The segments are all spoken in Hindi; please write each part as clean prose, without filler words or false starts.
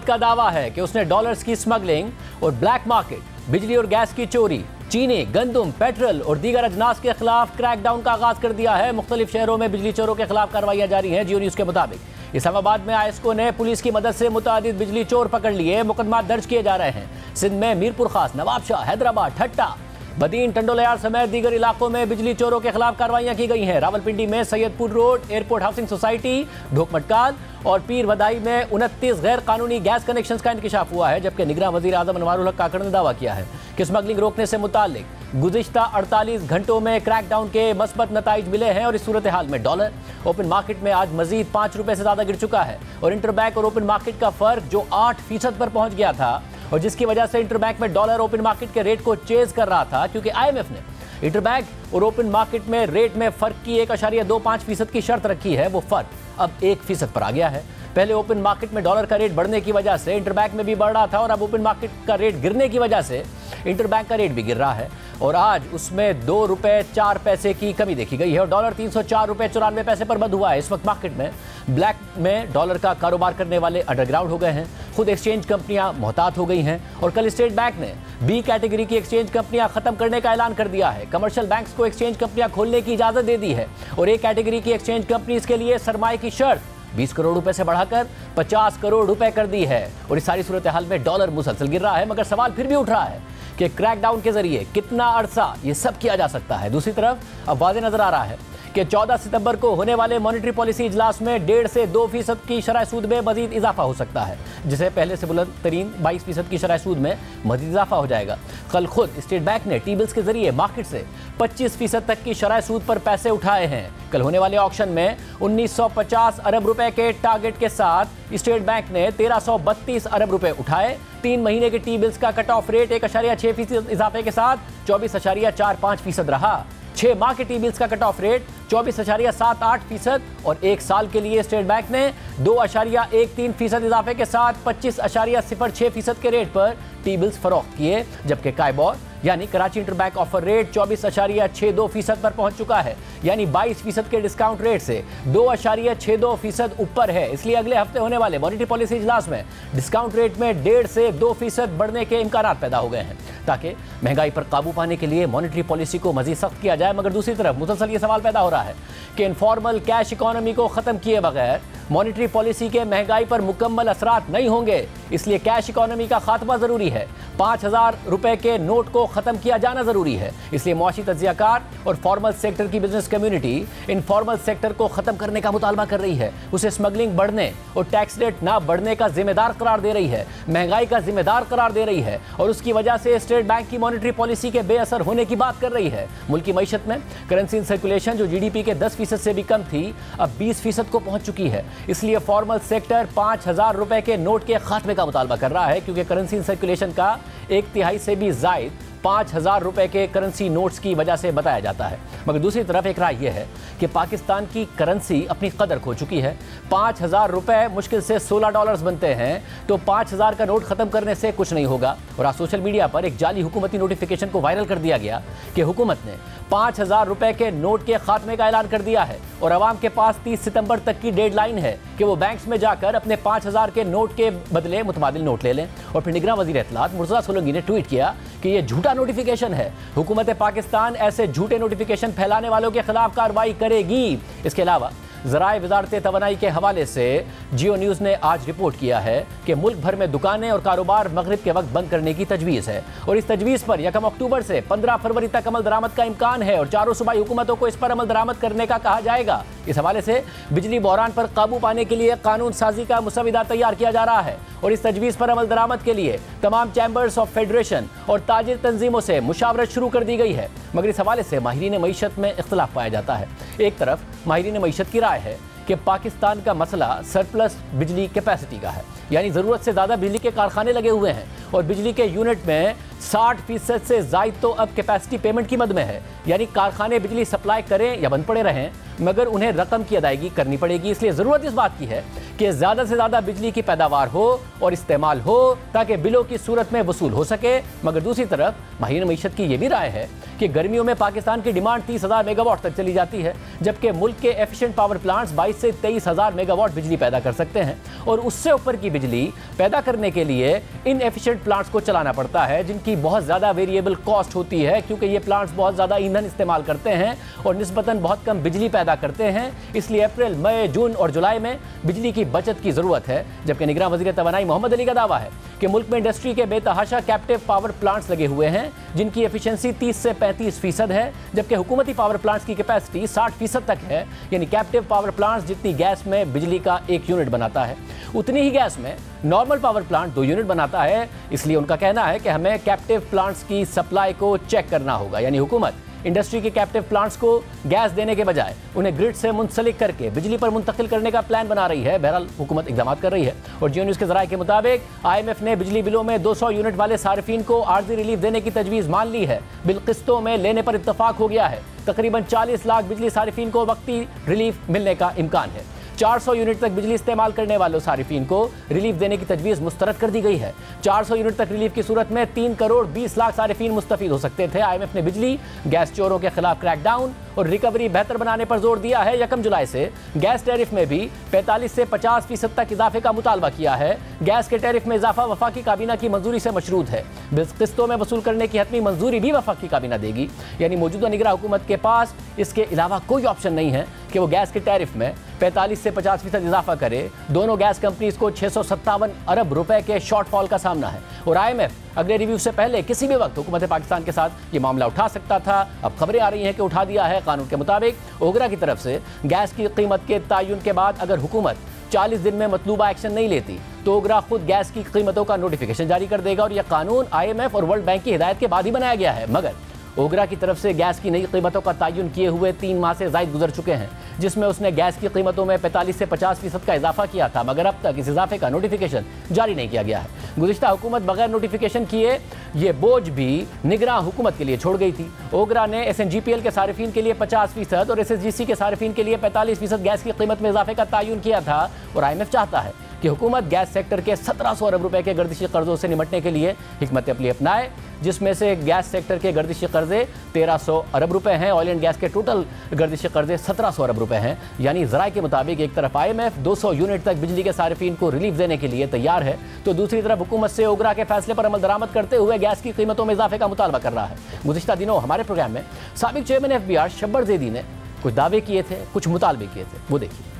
का दावा है कि उसने डॉलर्स की स्मगलिंग और ब्लैक मार्केट, बिजली और गैस की चोरी, चीनी, गंदम, पेट्रोल और दीगर अजनास के खिलाफ क्रैकडाउन का आगाज कर दिया है। मुख्तलिफ शहरों में बिजली चोरों के खिलाफ कार्रवाइयां जारी हैं। जियो न्यूज के मुताबिक इस्लामाबाद में आईएसको ने पुलिस की मदद से मुतादिद बिजली चोर पकड़ लिए, मुकदमा दर्ज किए जा रहे हैं। सिंध में मीरपुर खास, नवाबशाह, हैदराबाद, ठट्टा, बदीन, टंडोलयार समेत दीगर इलाकों में बिजली चोरों के खिलाफ कार्रवाइयां की गई हैं। रावलपिंडी में Saidpur road, airport housing society, ढोकमटकाल और पीर वदाई में 29 गैर कानूनी गैस कनेक्शंस का इंकशाफ हुआ है। जबकि निगरान वजीर आजम अनवारुल हक काकड़ ने दावा किया है कि स्मगलिंग रोकने से मुतालिक गुज़िश्ता 48 घंटों में क्रैकडाउन के मस्बत नताइज मिले हैं। और इस सूरत हाल में डॉलर ओपन मार्केट में आज मजीद 5 रुपए से ज्यादा गिर चुका है। और इंटरबैंक और ओपन मार्केट का फर्क जो 8% पर पहुंच गया था और जिसकी वजह से इंटरबैंक में डॉलर ओपन मार्केट के रेट को चेज कर रहा था, क्योंकि आईएमएफ ने इंटरबैंक और ओपन मार्केट में रेट में फर्क की 1.25% की शर्त रखी है, वो फर्क अब 1% पर आ गया है। पहले ओपन मार्केट में डॉलर का रेट बढ़ने की वजह से इंटरबैंक में भी बढ़ रहा था और अब ओपन मार्केट का रेट गिरने की वजह से इंटरबैंक का रेट भी गिर रहा है और आज उसमें 2 रुपए 4 पैसे की कमी देखी गई है और डॉलर 304 रुपए 94 पैसे पर बंद हुआ है। इस वक्त मार्केट में ब्लैक में डॉलर का कारोबार करने वाले अंडरग्राउंड हो गए हैं। खुद एक्सचेंज कंपनियां मोहतात हो गई हैं और कल स्टेट बैंक ने बी कैटेगरी की एक्सचेंज कंपनियां खत्म करने का ऐलान कर दिया है। कमर्शियल बैंक्स को एक्सचेंज कंपनियां खोलने की इजाजत दे दी है और ए कैटेगरी की एक्सचेंज कंपनीज के लिए सरमाए की शर्त 20 करोड़ रुपए से बढ़ाकर 50 करोड़ रुपए कर दी है। और इस सारी सूरत हाल में डॉलर मुसलसल गिर रहा है, मगर सवाल फिर भी उठ रहा है कि क्रैकडाउन के जरिए कितना अरसा ये सब किया जा सकता है। दूसरी तरफ अब वाज़ेह नजर आ रहा है कि 14 सितंबर को होने वाले मॉनेटरी पॉलिसी इजलास में 1.5 से 2% की शरह सूद में मजीद इजाफा हो सकता है, जिसे पहले से बुलंद तरीन 22% की शरह सूद में मजीद इजाफा हो जाएगा। कल खुद स्टेट बैंक ने टी बिल्स के जरिए मार्केट से 25% तक की शरह सूद पर पैसे उठाए हैं। कल होने वाले ऑक्शन में 1950 अरब रुपए के टारगेट के साथ स्टेट बैंक ने 1332 अरब रुपए उठाए। 3 महीने के टी बिल्स का कट ऑफ रेट 1.6% इजाफे के साद 24.45% रहा। 6 माह के टी बिल्स का कट ऑफ रेट 24.78% और 1 साल के लिए स्टेट बैंक ने 2.13% इजाफे के साथ 25.06% के रेट पर टी बिल्स फरोख्त किए। जबकि काइबोर यानी कराची इंटरबैंक ऑफर रेट 24.62% पर पहुंच चुका है, यानी 22% के डिस्काउंट रेट से 2.62% ऊपर है। इसलिए अगले हफ्ते होने वाले मॉनेटरी पॉलिसी इजलास में डिस्काउंट रेट में 1.5 से 2% बढ़ने के इम्कान पैदा हो गए हैं ताकि महंगाई पर काबू पाने के लिए मॉनेटरी पॉलिसी को मजीद सख्त किया जाए। मगर दूसरी तरफ मुसलसल ये सवाल पैदा हो रहा है कि इनफॉर्मल कैश इकोनॉमी को खत्म किए बगैर मॉनेटरी पॉलिसी के महंगाई पर मुकम्मल असरात नहीं होंगे, इसलिए कैश इकोनॉमी का खात्मा जरूरी है। 5000 रुपए के नोट को खत्म किया जाना जरूरी है। इसलिए मुआशी तज्जियाकार और फॉर्मल सेक्टर की बिजनेस कम्युनिटी इनफॉर्मल सेक्टर को खत्म करने का मुतालबा कर रही है, उसे स्मगलिंग बढ़ने और टैक्स रेट ना बढ़ने का जिम्मेदार करार दे रही है, महंगाई का जिम्मेदार करार दे रही है और उसकी वजह से स्टेट बैंक की मॉनेटरी पॉलिसी के बेअसर होने की बात कर रही है। मुल्की मईशत में करेंसी इन सर्कुलेशन जो जीडीपी के 10% से भी कम थी, अब 20% को पहुंच चुकी है। इसलिए फॉर्मल सेक्टर 5000 रुपए के नोट के खात्मे का मुतालबा कर रहा है, क्योंकि करेंसी इन सर्कुलेशन का 1/3 से भी जायद 5000 रुपए के करेंसी नोट्स की वजह से बताया जाता है। मगर दूसरी तरफ एक राय यह है कि पाकिस्तान की करेंसी अपनी कदर खो चुकी है। 5000 रुपए मुश्किल से $16 बनते हैं, तो 5000 का नोट खत्म करने से कुछ नहीं होगा। और आज सोशल मीडिया पर एक जाली हुकूमती नोटिफिकेशन को वायरल कर दिया गया कि हुकूमत ने 5000 रुपए के नोट के खात्मे का ऐलान कर दिया है और आवाम के पास 30 सितंबर तक की डेडलाइन है कि वो बैंक्स में जाकर अपने 5000 के नोट के बदले मुतबादिल नोट ले लें। और फिर निगरान वज़ीर इत्तलात मुर्तज़ा सोलंकी ने ट्वीट किया कि यह झूठा नोटिफिकेशन है। हुकूमत पाकिस्तान ऐसे झूठे नोटिफिकेशन फैलाने वालों के खिलाफ कार्रवाई करेगी। इसके अलावा ज़राए वज़ारत तवानाई के हवाले से जियो न्यूज़ ने आज रिपोर्ट किया है कि मुल्क भर में दुकानें और कारोबार मगरिब के वक्त बंद करने की तजवीज़ है और इस तजवीज़ पर 1 अक्टूबर से 15 फरवरी तक अमल दरामद का इम्कान है और चारों सूबाई हुकूमतों को इस पर अमल दरामद करने का कहा जाएगा। इस हवाले से बिजली बहरान पर काबू पाने के लिए कानून साजी का मुसविदा तैयार किया जा रहा है और इस तजवीज़ पर अमल दरामद के लिए तमाम चैम्बर्स ऑफ फेडरेशन और ताजिर तंजीमों से मुशावरत शुरू कर दी गई है। मगर इस हवाले से माहिरीन मईशत में इख्तलाफ पाया जाता है। एक तरफ माहिरीन मईशत की राय है कि पाकिस्तान का मसला सरप्लस बिजली कैपेसिटी का है, यानी ज़रूरत से ज़्यादा बिजली के कारखाने लगे हुए हैं और बिजली के यूनिट में 60% से ज़ायद तो अब कैपेसिटी पेमेंट की मद में है, यानी कारखाने बिजली सप्लाई करें या बंद पड़े रहें मगर उन्हें रकम की अदायगी करनी पड़ेगी। इसलिए ज़रूरत इस बात की है कि ज़्यादा से ज़्यादा बिजली की पैदावार हो और इस्तेमाल हो ताकि बिलों की सूरत में वसूल हो सके। मगर दूसरी तरफ माहिर मईशत की यह भी राय है कि गर्मियों में पाकिस्तान की डिमांड 30,000 मेगावाट तक चली जाती है, जबकि मुल्क के एफिशिएंट पावर प्लांट्स 22 से 23,000 मेगावाट बिजली पैदा कर सकते हैं और उससे ऊपर की बिजली पैदा करने के लिए इन एफिशिएंट प्लांट्स को चलाना पड़ता है, जिनकी बहुत ज़्यादा वेरिएबल कॉस्ट होती है, क्योंकि ये प्लांट्स बहुत ज़्यादा ईंधन इस्तेमाल करते हैं और निस्बतन बहुत कम बिजली पैदा करते हैं। इसलिए अप्रैल, मई, जून और जुलाई में बिजली की बचत की ज़रूरत है। जबकि निगरान वज़ीर तवानाई मोहम्मद अली का दावा है कि मुल्क में इंडस्ट्री के बेतहाशा कैप्टिव पावर प्लांट्स लगे हुए हैं, जिनकी एफिशिएंसी 30 से 35% है, जबकि हुकूमती पावर प्लांट्स की कैपेसिटी 60% तक है। यानी कैप्टिव पावर प्लांट्स जितनी गैस में बिजली का 1 यूनिट बनाता है, उतनी ही गैस में नॉर्मल पावर प्लांट 2 यूनिट बनाता है। इसलिए उनका कहना है कि हमें कैप्टिव प्लांट्स की सप्लाई को चेक करना होगा। यानी हुकूमत इंडस्ट्री के कैप्टिव प्लांट्स को गैस देने के बजाय उन्हें ग्रिड से मुंसलिक करके बिजली पर मुंतकिल करने का प्लान बना रही है। बहरहाल हुकूमत इकदाम कर रही है। और जियो न्यूज़ के ज़राए के मुताबिक IMF ने बिजली बिलों में 200 यूनिट वाले सार्फिन को आर्जी रिलीफ देने की तजवीज़ मान ली है। बिल किस्तों में लेने पर इत्तफाक हो गया है। तकरीबन 40 लाख बिजली सार्फिन को वक्ती रिलीफ मिलने का इम्कान है। 400 यूनिट तक बिजली इस्तेमाल करने वालों सारिफीन को रिलीफ देने की तजवीज़ मुस्तरद कर दी गई है। 400 यूनिट तक रिलीफ की सूरत में 3 करोड़ 20 लाख सारिफीन मुस्तफीद हो सकते थे। IMF ने बिजली गैस चोरों के खिलाफ क्रैकडाउन और रिकवरी बेहतर बनाने पर जोर दिया है। 1 जुलाई से गैस टैरिफ में भी 45 से 50% तक इजाफे का मुतालबा किया है। गैस के टैरिफ में इजाफा वफाकी काबीना की मंजूरी से मशरूत है। किस्तों में वसूल करने की हतमी मंजूरी भी वफाकी काबीना देगी। यानी मौजूदा निगरान हुकूमत के पास इसके अलावा कोई ऑप्शन नहीं है कि वो गैस के टैरिफ में 45 से 50% इजाफा करे। दोनों गैस कंपनीज को 657 अरब रुपए के शॉर्टफॉल का सामना है और IMF अगले रिव्यू से पहले किसी भी वक्त हुकूमत पाकिस्तान के साथ ये मामला उठा सकता था। अब खबरें आ रही हैं कि उठा दिया है। कानून के मुताबिक ओगरा की तरफ से गैस की कीमत के तयन के बाद अगर हुकूमत 40 दिन में मतलूबा एक्शन नहीं लेती तो ओगरा खुद गैस की कीमतों का नोटिफिकेशन जारी कर देगा। और यह कानून IMF और वर्ल्ड बैंक की हिदायत के बाद ही बनाया गया है। मगर ओगरा की तरफ से गैस की नई कीमतों का तयन किए हुए 3 माह से ज़ायद गुजर चुके हैं, जिसमें उसने गैस की कीमतों में 45 से 50% का इजाफा किया था, मगर अब तक इस इजाफे का नोटिफिकेशन जारी नहीं किया गया है। गुज़िश्ता हुकूमत बगैर नोटिफिकेशन किए ये बोझ भी निगरान हुकूमत के लिए छोड़ गई थी। ओगरा ने SNGPL के सारिफीन के लिए 50% और SSGC के सारिफीन के लिए 45% गैस की कीमत में इजाफे का तयन किया था। और IMF चाहता है कि हुकूमत गैस सेक्टर के 1700 अरब रुपए के गर्दिशी कर्जों से निपटने के लिए हिकमत अमली अपनाए, जिसमें से गैस सेक्टर के गर्दिशी कर्जे 1300 अरब रुपए हैं। ऑयल एंड गैस के टोटल गर्दिशी कर्जे 1700 अरब रुपए हैं। यानी ज़राए के मुताबिक एक तरफ IMF 200 यूनिट तक बिजली के सारिफीन को रिलीफ देने के लिए तैयार है, तो दूसरी तरफ हुकूमत से ओगरा के फैसले पर अमल दरामद करते हुए गैस की कीमतों में इजाफे का मुतालबा कर रहा है। गुज़िश्ता दिनों हमारे प्रोग्राम में साबिक चेयरमैन FBR शब्बर ज़ैदी ने कुछ दावे किए थे, कुछ मुतालबे किए थे, वो देखिए।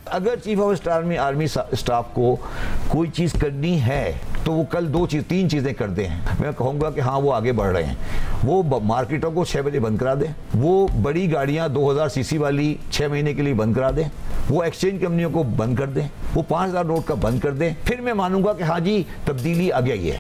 अगर चीफ ऑफ आर्मी स्टाफ को कोई चीज़ करनी है तो वो कल 3 चीज़ें कर दें। मैं कहूँगा कि हाँ वो आगे बढ़ रहे हैं। वो मार्केटों को 6 बजे बंद करा दें, वो बड़ी गाड़ियाँ 2000 सीसी वाली 6 महीने के लिए बंद करा दें, वो एक्सचेंज कंपनियों को बंद कर दें, वो 5000 नोट का बंद कर दें। फिर मैं मानूंगा कि हाँ जी तब्दीली आ गई है।